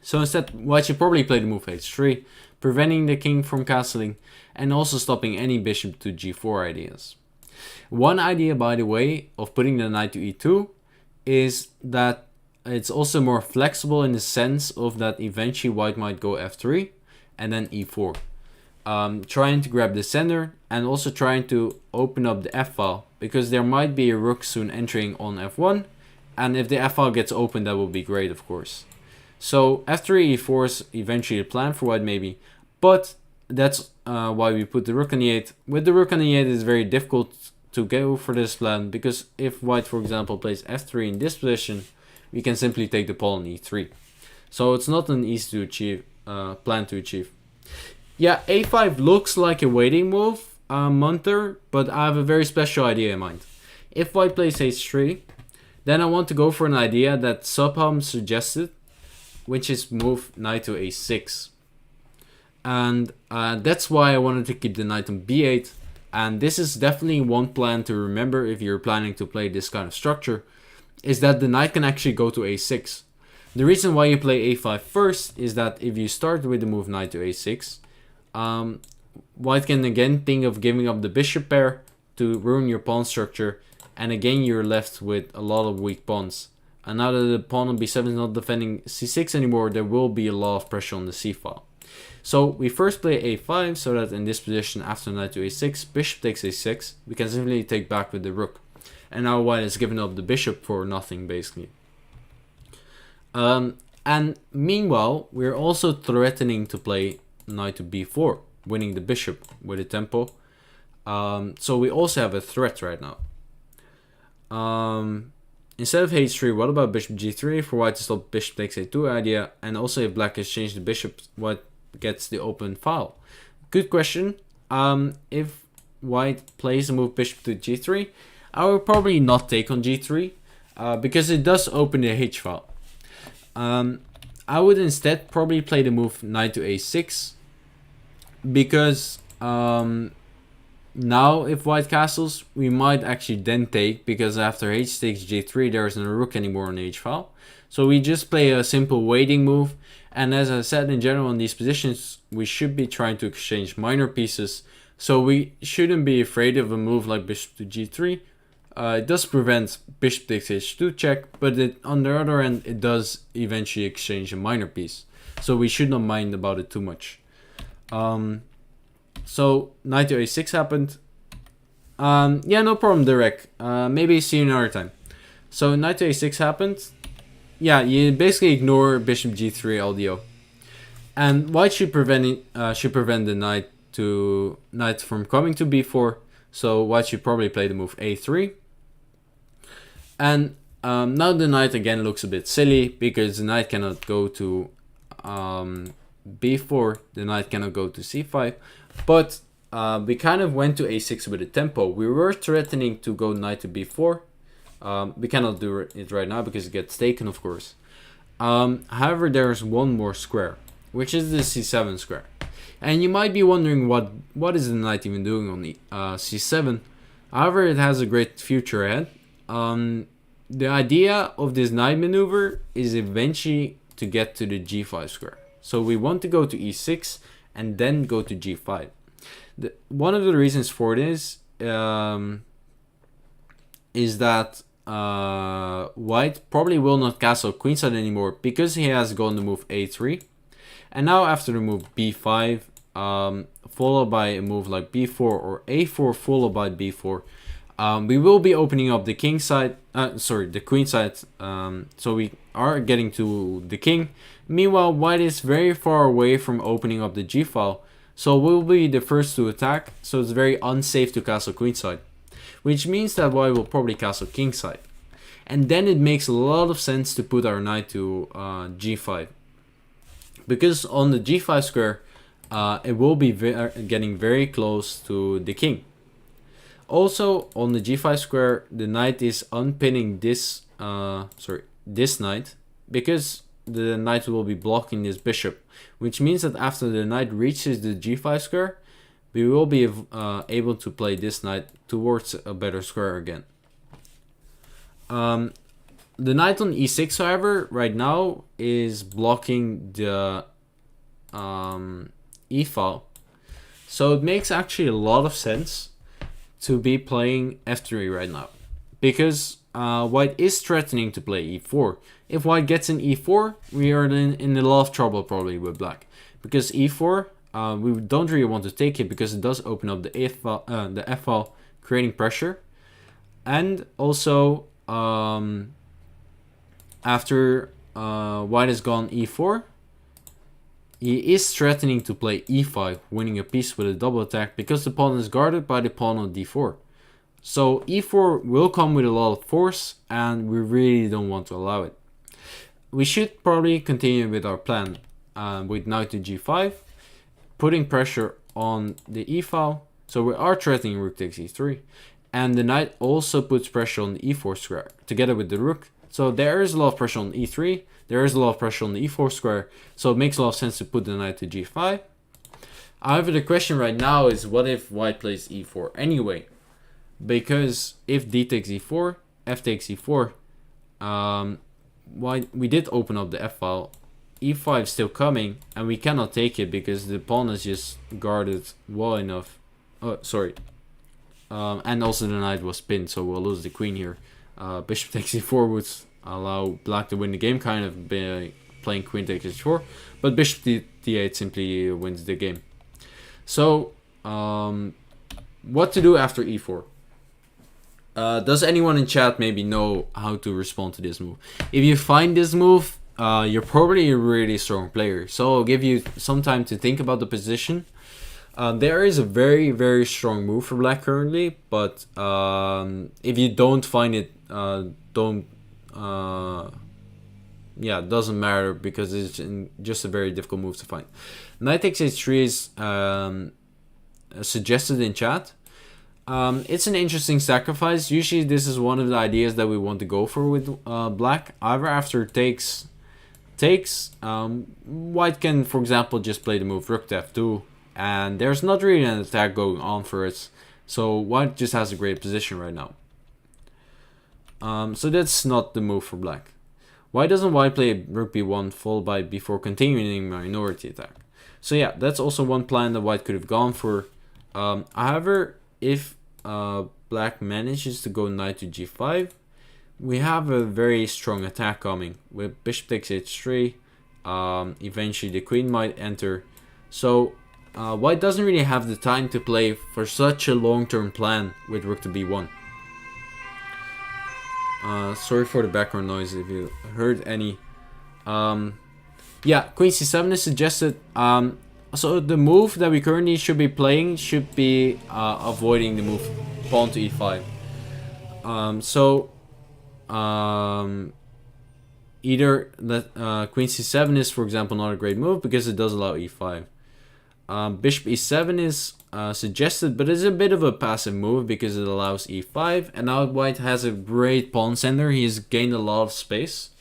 S1: So instead, white should probably play the move h3, preventing the king from castling, and also stopping any bishop to g4 ideas. One idea, by the way, of putting the knight to e2 is that it's also more flexible in the sense of that eventually white might go f3 and then e4. Trying to grab the center and also trying to open up the f-file, because there might be a rook soon entering on f1, and if the f-file gets open, that will be great, of course. So f3 e4 is eventually a plan for white maybe, but that's why we put the rook on e8. With the rook on e8, it's very difficult to go for this plan, because if white, for example, plays f3 in this position, we can simply take the pawn on e3. So it's not an easy to achieve plan to achieve. Yeah, a5 looks like a waiting move, Munter, but I have a very special idea in mind. If white plays h3, then I want to go for an idea that Subham suggested, which is move knight to a6. And that's why I wanted to keep the knight on b8. And this is definitely one plan to remember if you're planning to play this kind of structure, is that the knight can actually go to a6. The reason why you play a5 first is that if you start with the move knight to a6, white can again think of giving up the bishop pair to ruin your pawn structure, and again you're left with a lot of weak pawns. And now that the pawn on b7 is not defending c6 anymore, there will be a lot of pressure on the c-file. So we first play a5, so that in this position after knight to a6, bishop takes a6, we can simply take back with the rook. And now white has given up the bishop for nothing basically. And meanwhile, we're also threatening to play knight to b4, winning the bishop with a tempo. So we also have a threat right now. Instead of h3, what about bishop g3 for white to stop bishop takes a2 idea, and also if black has changed the bishop, white gets the open file? Good question. If white plays the move bishop to g3, I will probably not take on g3 because it does open the h file. I would instead probably play the move knight to a6, because now if white castles, we might actually then take, because after h takes g3 there isn't a rook anymore on the h file. So we just play a simple waiting move, and as I said, in general in these positions we should be trying to exchange minor pieces, so we shouldn't be afraid of a move like bishop to g3. It does prevent bishop takes h2 check, but on the other end it does eventually exchange a minor piece, so we should not mind about it too much. So knight to a6 happened. Yeah, no problem, Derek. Maybe see you another time. So knight to a6 happened. Yeah, you basically ignore bishop g3 LDO, and white should prevent the knight from coming to b4. So white should probably play the move a3. And now the knight again looks a bit silly, because the knight cannot go to b4, the knight cannot go to c5, but we kind of went to a6 with a tempo. We were threatening to go knight to b4. We cannot do it right now because it gets taken, of course. However, there's one more square, which is the c7 square. And you might be wondering what is the knight even doing on the c7. However, it has a great future ahead. The idea of this knight maneuver is eventually to get to the g5 square. So we want to go to e6 and then go to g5. One of the reasons for this is that white probably will not castle queenside anymore because he has gone the move a3. And now after the move b5, followed by a move like b4 or a4 followed by b4, we will be opening up the king side, the queen side, so we are getting to the king. Meanwhile, white is very far away from opening up the g file, so we'll be the first to attack, so it's very unsafe to castle queen side, which means that white will probably castle king side. And then it makes a lot of sense to put our knight to g5, because on the g5 square, it will be getting very close to the king. Also, on the g5 square, the knight is unpinning this this knight, because the knight will be blocking this bishop, which means that after the knight reaches the g5 square, we will be able to play this knight towards a better square again. The knight on e6, however, right now is blocking the e file, so it makes actually a lot of sense to be playing f3 right now, because white is threatening to play e4. If white gets an e4, we are in a lot of trouble probably with black, because e4, we don't really want to take it because it does open up the f file, creating pressure. And also after white has gone e4, he is threatening to play e5, winning a piece with a double attack because the pawn is guarded by the pawn on d4. So e4 will come with a lot of force, and we really don't want to allow it. We should probably continue with our plan with knight to g5, putting pressure on the e file. So we are threatening rook takes e3, and the knight also puts pressure on the e4 square together with the rook. So there is a lot of pressure on e3, there is a lot of pressure on the e4 square, so it makes a lot of sense to put the knight to g5. However, the question right now is, what if white plays e4 anyway? Because if d takes e4, f takes e4, white, we did open up the f file, e5 is still coming, and we cannot take it because the pawn is just guarded well enough. And also the knight was pinned, so we'll lose the queen here. Bishop takes e4 would allow black to win the game, kind of by playing queen takes h4, but bishop d8 simply wins the game. So what to do after e4? Does anyone in chat maybe know how to respond to this move? If you find this move, you're probably a really strong player, so I'll give you some time to think about the position. There is a very, very strong move for black currently, but if you don't find it, it doesn't matter, because it's just a very difficult move to find. Knight takes h3 is suggested in chat. It's an interesting sacrifice. Usually this is one of the ideas that we want to go for with black. However, after takes, white can, for example, just play the move rook to f2, and there's not really an attack going on for it, so white just has a great position right now. So that's not the move for black. Why doesn't white play rook b1 followed by before continuing minority attack? So yeah, that's also one plan that white could have gone for. However, if black manages to go knight to g5, we have a very strong attack coming with bishop takes h3. Eventually the queen might enter, so white doesn't really have the time to play for such a long-term plan with rook to b1. Sorry for the background noise if you heard any. Yeah, queen c7 is suggested. So the move that we currently should be playing should be avoiding the move pawn to e5. Either that queen c7 is, for example, not a great move because it does allow e5. Bishop e7 is suggested, but it's a bit of a passive move because it allows e5, and now white has a great pawn center. He's gained a lot of space.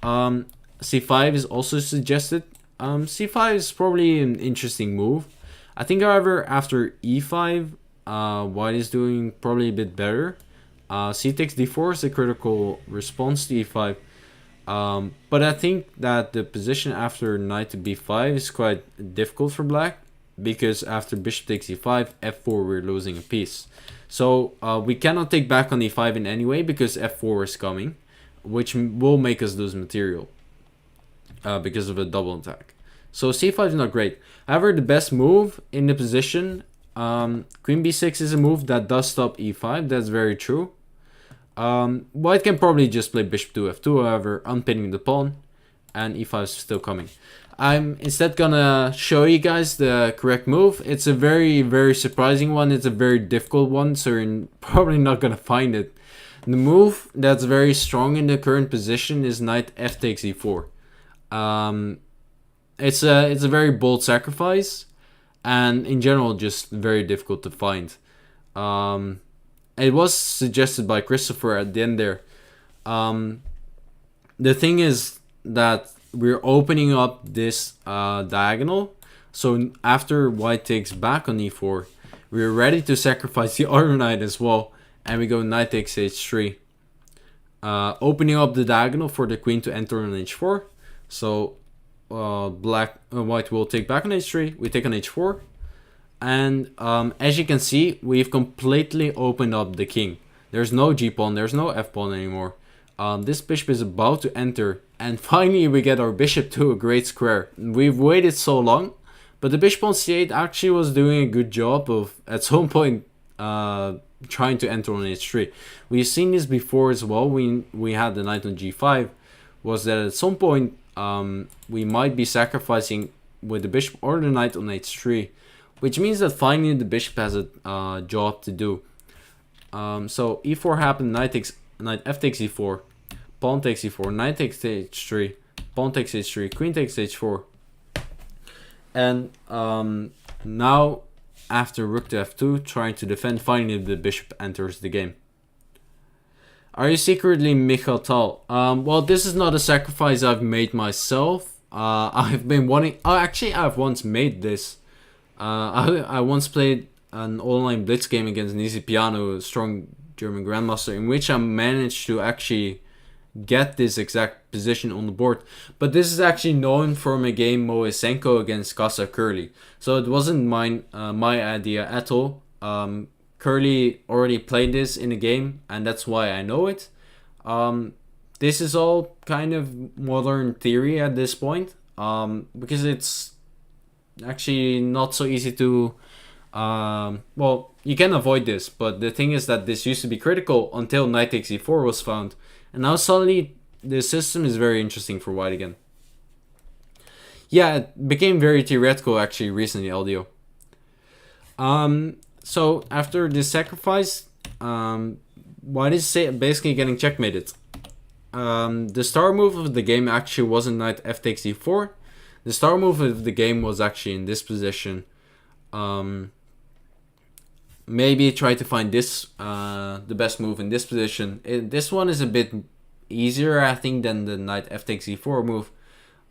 S1: c5 is also suggested. c5 is probably an interesting move. I think, however, after e5, white is doing probably a bit better. C takes d4 is a critical response to e5. But I think that the position after knight to b5 is quite difficult for black, because after bishop takes e5, f4 we're losing a piece. So we cannot take back on e5 in any way because f4 is coming, which will make us lose material because of a double attack. So c5 is not great. However, the best move in the position, queen b6 is a move that does stop e5. That's very true. White can probably just play bishop to f2, however, unpinning the pawn, and e5 is still coming. I'm instead gonna show you guys the correct move. It's a very, very surprising one. It's a very difficult one, so you're probably not gonna find it. The move that's very strong in the current position is knight f takes e4. It's a very bold sacrifice, and in general just very difficult to find. It was suggested by Christopher at the end there. The thing is that we're opening up this diagonal, so after white takes back on e4, we're ready to sacrifice the other knight as well, and we go knight takes h3, opening up the diagonal for the queen to enter on h4. So white will take back on h3, we take on h4, and as you can see, we've completely opened up the king. There's no g-pawn, there's no f-pawn anymore. This bishop is about to enter, and finally we get our bishop to a great square. We've waited so long, but the bishop on c8 actually was doing a good job of, at some point, trying to enter on h3. We've seen this before as well. We had the knight on g5, was that at some point we might be sacrificing with the bishop or the knight on h3, which means that finally the bishop has a job to do. So e4 happened, knight f takes e4, pawn takes e4, knight takes h3, pawn takes h3, queen takes h4. And now after rook to f2, trying to defend, finally the bishop enters the game. Are you secretly Michael Tal? Well, this is not a sacrifice I've made myself. I've been wanting... Oh, actually, I've once made this. I once played an online blitz game against Nisi Piano, a strong German grandmaster, in which I managed to actually get this exact position on the board. But this is actually known from a game Moisenko against Kasa Curly. So it wasn't my idea at all. Curly already played this in a game, and that's why I know it. This is all kind of modern theory at this point, because it's actually not so easy to... well, you can avoid this, but the thing is that this used to be critical until knight takes e4 was found. And now suddenly the system is very interesting for white again. Yeah, it became very theoretical actually recently, LDO. So after this sacrifice, white is basically getting checkmated. The star move of the game actually wasn't knight f takes e4. The star move of the game was actually in this position. Maybe try to find this, the best move in this position. This one is a bit easier, I think, than the knight f takes e4 move.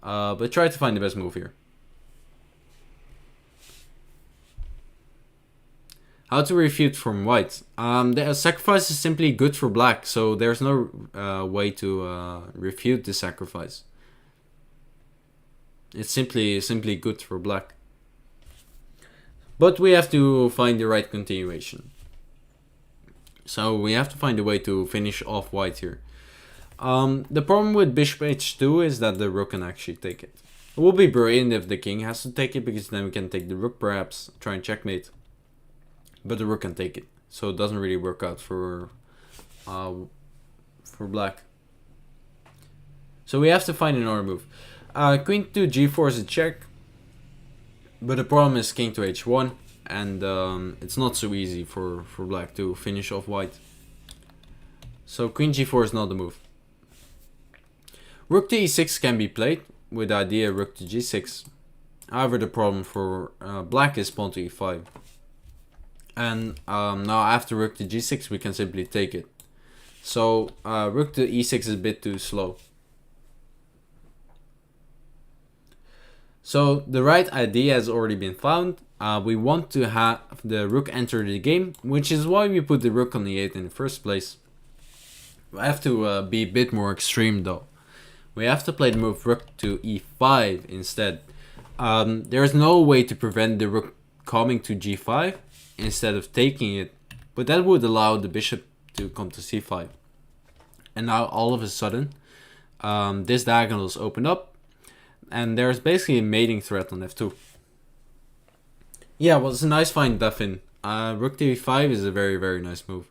S1: But try to find the best move here. How to refute from white. The sacrifice is simply good for black, so there's no way to refute the sacrifice. It's simply good for black. But we have to find the right continuation. So we have to find a way to finish off white here. The problem with bishop h2 is that the rook can actually take it. It will be brilliant if the king has to take it, because then we can take the rook perhaps, try and checkmate. But the rook can take it, so it doesn't really work out for black. So we have to find another move. Queen to g4 is a check. But the problem is king to h1, and it's not so easy for black to finish off white. So queen g4 is not the move. Rook to e6 can be played, with the idea rook to g6. However, the problem for black is pawn to e5. And now after rook to g6 we can simply take it. So rook to e6 is a bit too slow. So the right idea has already been found. We want to have the rook enter the game, which is why we put the rook on the 8 in the first place. We have to be a bit more extreme though. we have to play the move rook to e5 instead. There's no way to prevent the rook coming to g5 instead of taking it, but that would allow the bishop to come to c5. And now all of a sudden, this diagonal is opened up, and there's basically a mating threat on f2. Yeah, well, it's a nice fine Duffin. Rook to e5 is a very, very nice move.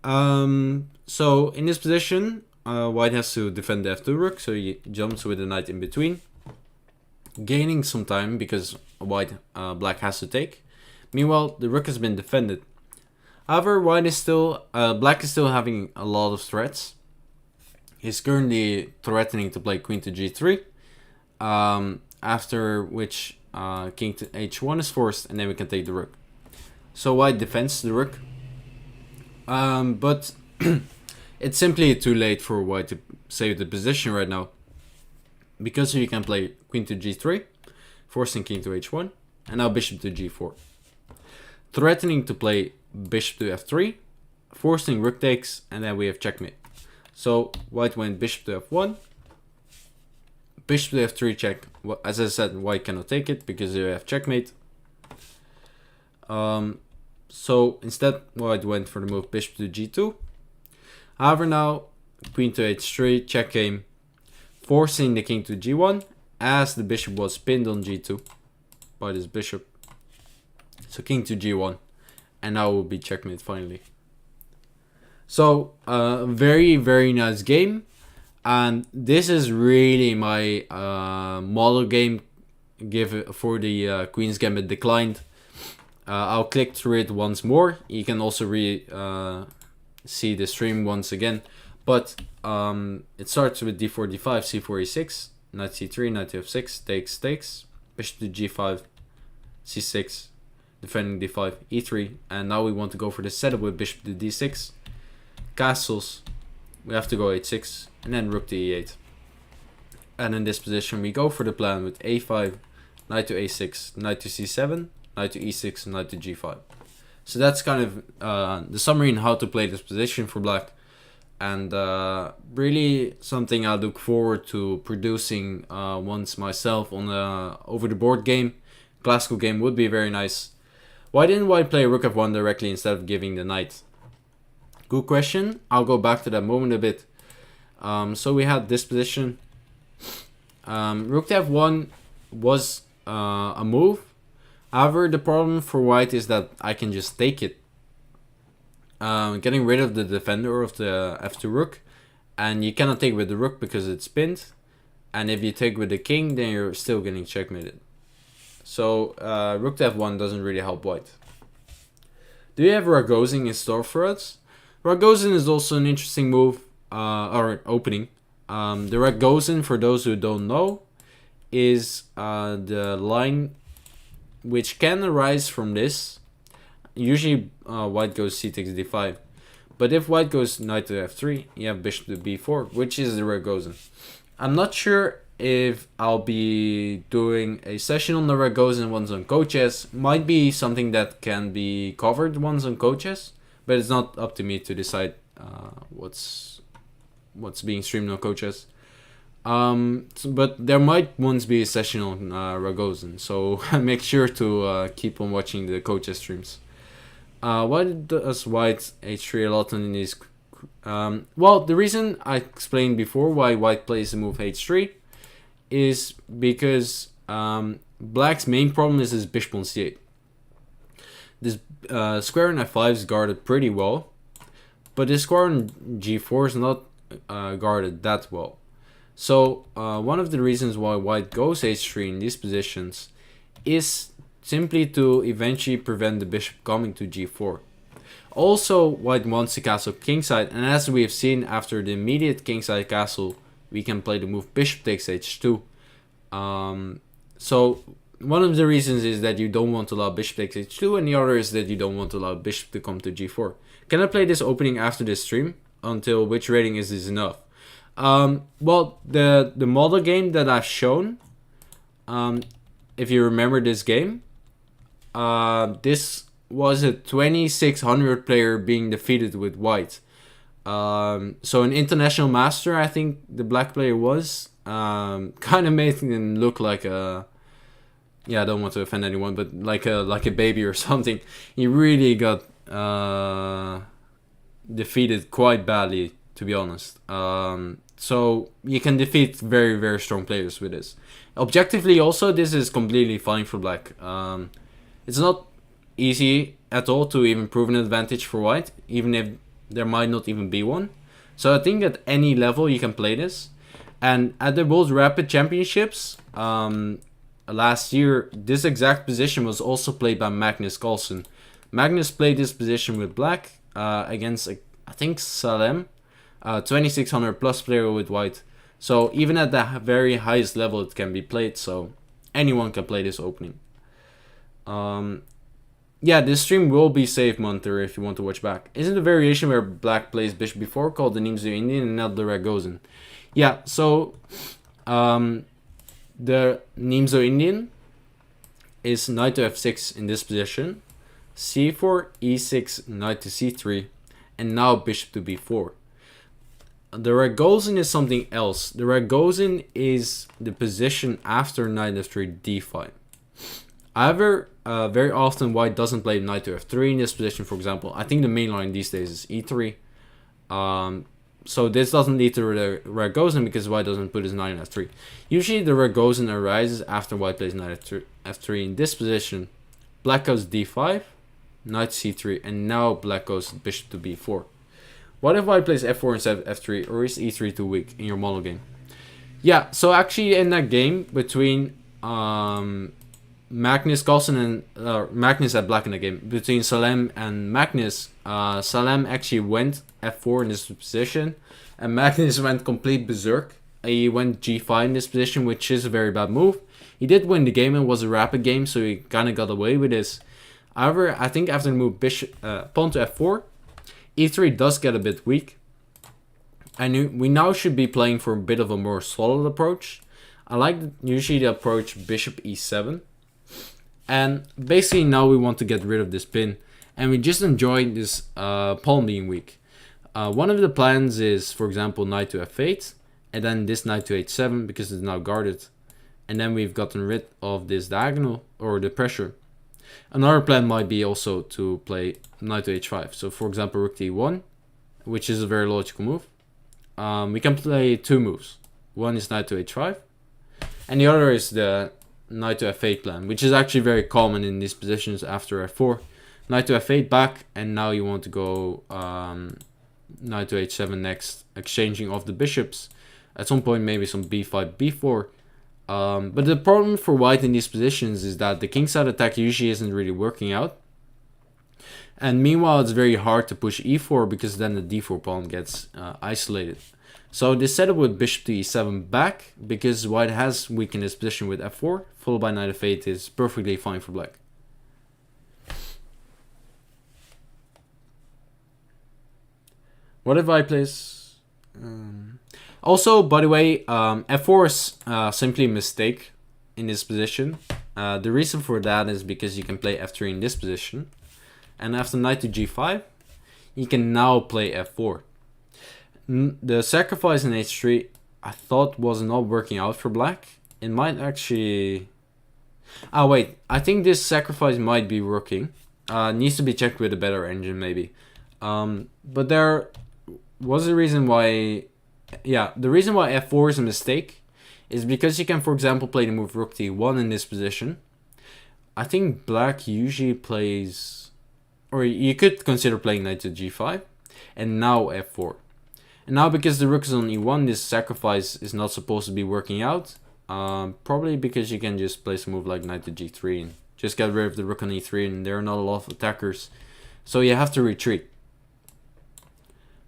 S1: So in this position, white has to defend the f2 rook, so he jumps with the knight in between, gaining some time because black has to take. Meanwhile, the rook has been defended. However, black is still having a lot of threats. He's currently threatening to play queen to g3, after which king to h1 is forced, and then we can take the rook. So white defends the rook, but it's simply too late for white to save the position right now, because you can play queen to g3, forcing king to h1, and now bishop to g4. Threatening to play bishop to f3, forcing rook takes, and then we have checkmate. So white went bishop to f1, bishop to f3 check. As I said, white cannot take it because you have checkmate. So instead, white went for the move bishop to g2. However, now queen to h3 check game, forcing the king to g1 as the bishop was pinned on g2 by this bishop. So king to g1, and now will be checkmate finally. So very, very nice game, and this is really my model game for the Queen's Gambit declined. I'll click through it once more. You can also see the stream once again, but it starts with d4, d5, c4, e6, knight c3, knight to f6, takes, bishop to g5, c6, defending d5, e3, and now we want to go for the setup with bishop to d6, castles, we have to go h6, and then rook to e8. And in this position we go for the plan with a5, knight to a6, knight to c7, knight to e6, knight to g5. So that's kind of the summary on how to play this position for black, and really something I look forward to producing once myself on a over the board game. Classical game would be very nice. Why didn't white play rook f1 directly instead of giving the knight? Good question. I'll go back to that moment a bit. So we had this position. Rook to f1 was a move. However, the problem for white is that I can just take it. Getting rid of the defender of the f2 rook. And you cannot take with the rook because it's pinned. And if you take with the king, then you're still getting checkmated. So rook to f1 doesn't really help white. Do you have Ragozin in store for us? Ragozin is also an interesting move, or opening. The Ragozin, for those who don't know, is the line which can arise from this. Usually white goes c takes d5. But if white goes knight to f3, you have bishop to b4, which is the Ragozin. I'm not sure if I'll be doing a session on the Ragozin once on Coaches. Might be something that can be covered once on Coaches, but it's not up to me to decide what's being streamed on Coaches. But there might once be a session on Ragozin, so make sure to keep on watching the Coaches streams. Why does white h3 a lot in these? Well, the reason I explained before why white plays the move h3 is because black's main problem is his bishop on c8. This square on f5 is guarded pretty well, but this square on g4 is not guarded that well. So one of the reasons why white goes h3 in these positions is simply to eventually prevent the bishop coming to g4. Also, white wants to castle kingside, and as we have seen after the immediate kingside castle, we can play the move bishop takes h2. So one of the reasons is that you don't want to allow bishop takes h2, and the other is that you don't want to allow bishop to come to g4. Can I play this opening after this stream? Until which rating is this enough? Well, the model game that I've shown, if you remember this game, this was a 2600 player being defeated with white. So an international master, I think the black player was. Kind of made him look like a, yeah, I don't want to offend anyone, but like a baby or something. He really got defeated quite badly, to be honest. So you can defeat very, very strong players with this. Objectively, also, this is completely fine for black. It's not easy at all to even prove an advantage for white, even if there might not even be one. So I think at any level you can play this. And at the World Rapid Championships last year, this exact position was also played by Magnus Carlsen. Magnus played this position with black against, I think, Salem, 2600 plus player with white. So even at the very highest level it can be played, so anyone can play this opening. Yeah, this stream will be saved, Munter, if you want to watch back. Isn't a variation where black plays bishop before called the Nimzo Indian and not the Ragosan? Yeah, so the Nimzo Indian is knight to f6 in this position, c4, e6, knight to c3, and now bishop to b4. The Ragosan is something else. The Ragosan is the position after knight f3, d5. However, very often white doesn't play knight to f3 in this position, for example. I think the main line these days is e3. So this doesn't lead to the Ragosan because white doesn't put his knight in f3. Usually the Ragosan arises after white plays knight f3 in this position. Black goes d5, knight c3, and now black goes bishop to b4. What if white plays f4 instead of f3, or is e3 too weak in your model game? Yeah, so actually in that game between Magnus Carlsen and Magnus had black in the game, between Salem and Magnus, Salem actually went f4 in this position, and Magnus went complete berserk. He went g5 in this position, which is a very bad move. He did win the game and was a rapid game, so he kind of got away with this. However, I think after the move pawn to f4, e3 does get a bit weak, and we now should be playing for a bit of a more solid approach. I like usually the approach bishop e7, and basically now we want to get rid of this pin, and we just enjoy this pawn being weak. One of the plans is, for example, knight to f8, and then this knight to h7 because it's now guarded, and then we've gotten rid of this diagonal or the pressure. Another plan might be also to play knight to h5. So for example, rook to e1, which is a very logical move. We can play two moves. One is knight to h5, and the other is the knight to f8 plan, which is actually very common in these positions after f4. Knight to f8 back, and now you want to go knight to h7 next, exchanging off the bishops. At some point maybe some b5, b4. But the problem for white in these positions is that the kingside attack usually isn't really working out. And meanwhile, it's very hard to push e4 because then the d4 pawn gets isolated. So this setup with bishop to e7 back, because white has weakened his position with f4, followed by knight f8, is perfectly fine for black. What if I plays... Also, by the way, f4 is simply a mistake in this position. The reason for that is because you can play f3 in this position. And after knight to g5, you can now play f4. The sacrifice in h3, I thought was not working out for black. It might actually... Ah, wait. I think this sacrifice might be working. Needs to be checked with a better engine, maybe. But there was a reason why... Yeah, the reason why f4 is a mistake is because you can, for example, play the move rook to e1 in this position. I think black usually plays... Or you could consider playing knight to g5. And now f4. And now because the rook is on e1, this sacrifice is not supposed to be working out. Probably because you can just place a move like knight to g3 and just get rid of the rook on e3, and there are not a lot of attackers. So you have to retreat.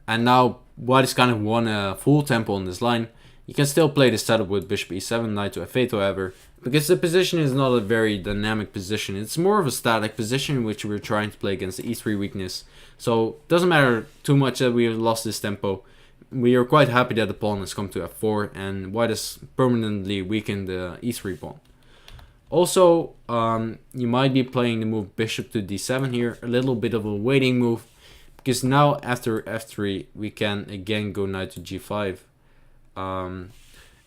S1: And now white is kind of won a full tempo on this line. You can still play this setup with bishop e7, knight to f8, however, because the position is not a very dynamic position. It's more of a static position in which we're trying to play against the e3 weakness. So it doesn't matter too much that we lost this tempo. We are quite happy that the pawn has come to f4, and white has permanently weakened the e3 pawn. Also, you might be playing the move bishop to d7 here, a little bit of a waiting move, because now after f3 we can again go knight to g5.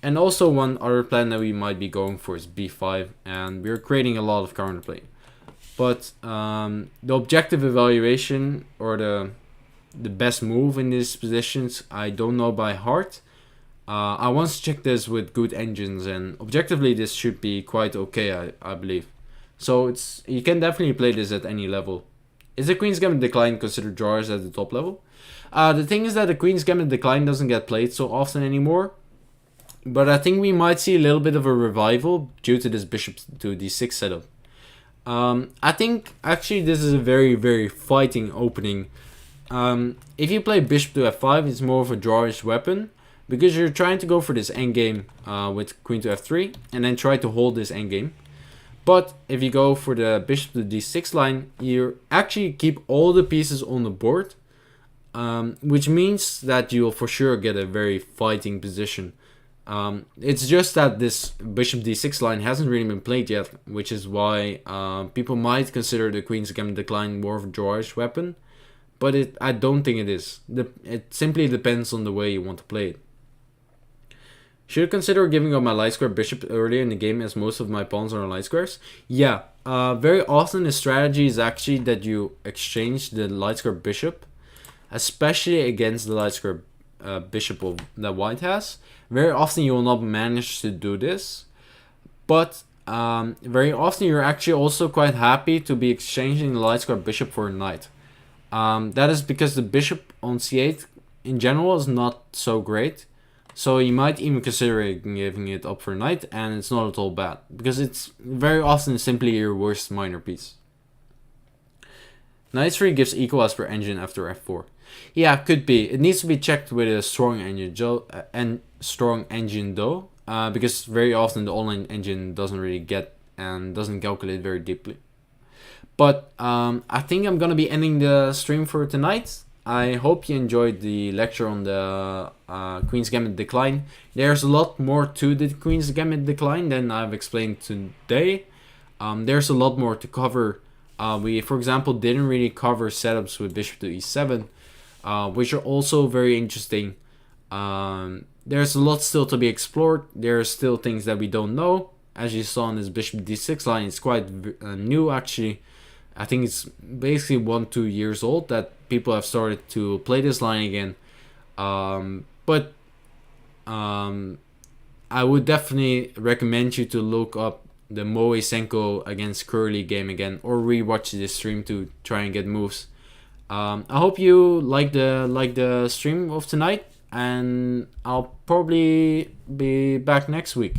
S1: And also one other plan that we might be going for is b5, and we're creating a lot of counterplay. But the objective evaluation or the best move in these positions, I don't know by heart. I once checked this with good engines, and objectively this should be quite okay, I believe. So you can definitely play this at any level. Is the Queen's Gambit Decline considered drawers at the top level? The thing is that the Queen's Gambit Decline doesn't get played so often anymore. But I think we might see a little bit of a revival due to this bishop to d6 setup. I think actually this is a very, very fighting opening. If you play bishop to f5, it's more of a drawish weapon, because you're trying to go for this endgame with queen to f3 and then try to hold this endgame. But if you go for the bishop to d6 line, you actually keep all the pieces on the board, which means that you'll for sure get a very fighting position. It's just that this bishop d6 line hasn't really been played yet, which is why people might consider the Queen's Gambit Decline more of a drawish weapon, but I don't think it is. It simply depends on the way you want to play it. Should I consider giving up my light square bishop earlier in the game, as most of my pawns are on light squares? Yeah, very often the strategy is actually that you exchange the light square bishop, especially against the light square bishop that white has. Very often you will not manage to do this, but very often you're actually also quite happy to be exchanging the light square bishop for a knight. That is because the bishop on c8 in general is not so great. So you might even consider giving it up for a knight, and it's not at all bad, because it's very often simply your worst minor piece. Knight 3 gives equal as per engine after f4. Yeah, could be. It needs to be checked with a strong engine though, because very often the online engine doesn't really get and doesn't calculate very deeply. But I think I'm gonna be ending the stream for tonight. I hope you enjoyed the lecture on the Queen's Gambit Decline. There's a lot more to the Queen's Gambit Decline than I've explained today. There's a lot more to cover. We, for example, didn't really cover setups with bishop to e7, which are also very interesting. There's a lot still to be explored. There are still things that we don't know. As you saw in this bishop d6 line, it's quite new actually. I think it's basically 1-2 years old that people have started to play this line again. But I would definitely recommend you to look up the Moe Senko against Curly game again, or rewatch this stream to try and get moves. I hope you like the stream of tonight, and I'll probably be back next week.